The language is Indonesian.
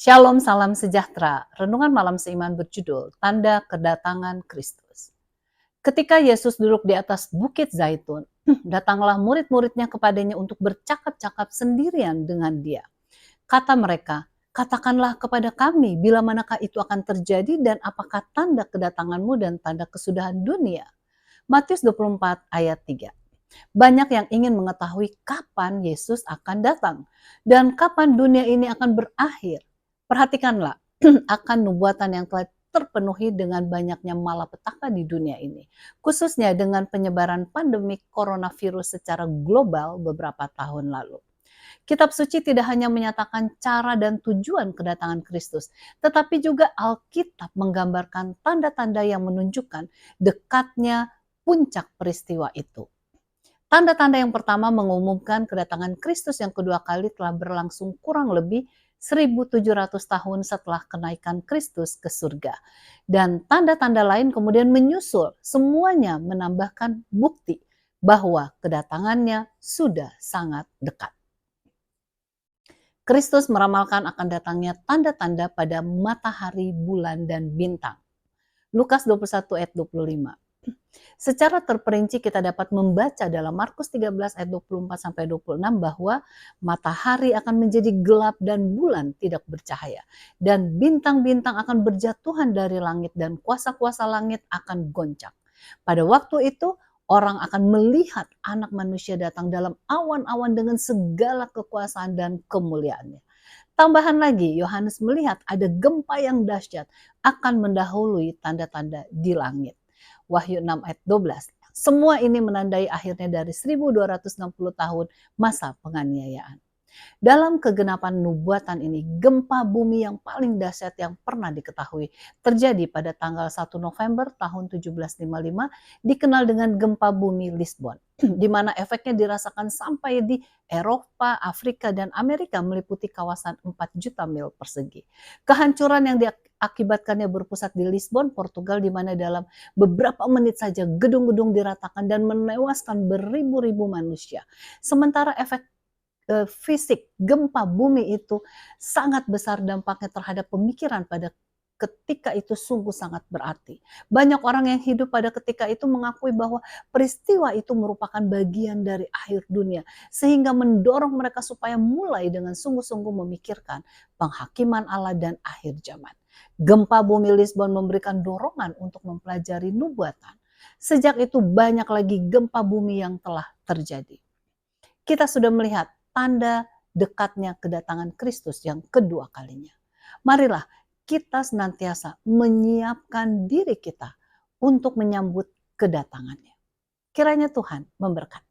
Shalom, salam sejahtera. Renungan malam seiman berjudul Tanda Kedatangan Kristus. Ketika Yesus duduk di atas bukit Zaitun, datanglah murid-muridnya kepadanya untuk bercakap-cakap sendirian dengan dia. Kata mereka, katakanlah kepada kami bila manakah itu akan terjadi dan apakah tanda kedatanganmu dan tanda kesudahan dunia. Matius 24 ayat 3. Banyak yang ingin mengetahui kapan Yesus akan datang dan kapan dunia ini akan berakhir. Perhatikanlah akan nubuatan yang telah terpenuhi dengan banyaknya malapetaka di dunia ini, khususnya dengan penyebaran pandemi coronavirus secara global beberapa tahun lalu. Kitab suci tidak hanya menyatakan cara dan tujuan kedatangan Kristus, tetapi juga Alkitab menggambarkan tanda-tanda yang menunjukkan dekatnya puncak peristiwa itu. Tanda-tanda yang pertama mengumumkan kedatangan Kristus yang kedua kali telah berlangsung kurang lebih 1700 tahun setelah kenaikan Kristus ke surga. Dan tanda-tanda lain kemudian menyusul, semuanya menambahkan bukti bahwa kedatangannya sudah sangat dekat. Kristus meramalkan akan datangnya tanda-tanda pada matahari, bulan, dan bintang. Lukas 21 ayat 25. Secara terperinci kita dapat membaca dalam Markus 13 ayat 24 sampai 26 bahwa matahari akan menjadi gelap dan bulan tidak bercahaya dan bintang-bintang akan berjatuhan dari langit dan kuasa-kuasa langit akan goncang. Pada waktu itu orang akan melihat Anak Manusia datang dalam awan-awan dengan segala kekuasaan dan kemuliaannya. Tambahan lagi, Yohanes melihat ada gempa yang dahsyat akan mendahului tanda-tanda di langit. Wahyu 6 ayat 12. Semua ini menandai akhirnya dari 1260 tahun masa penganiayaan. Dalam kegenapan nubuatan ini, gempa bumi yang paling dahsyat yang pernah diketahui terjadi pada tanggal 1 November tahun 1755 dikenal dengan gempa bumi Lisbon, di mana efeknya dirasakan sampai di Eropa, Afrika, dan Amerika meliputi kawasan 4 juta mil persegi. Kehancuran yang diakibatkannya berpusat di Lisbon, Portugal, di mana dalam beberapa menit saja gedung-gedung diratakan dan menewaskan beribu-ribu manusia. Sementara efek fisik gempa bumi itu sangat besar dampaknya terhadap pemikiran pada ketika itu sungguh sangat berarti. Banyak orang yang hidup pada ketika itu mengakui bahwa peristiwa itu merupakan bagian dari akhir dunia, sehingga mendorong mereka supaya mulai dengan sungguh-sungguh memikirkan penghakiman Allah dan akhir zaman. Gempa bumi Lisbon memberikan dorongan untuk mempelajari nubuatan. Sejak itu banyak lagi gempa bumi yang telah terjadi. Kita sudah melihat tanda dekatnya kedatangan Kristus yang kedua kalinya. Marilah kita senantiasa menyiapkan diri kita untuk menyambut kedatangannya. Kiranya Tuhan memberkati.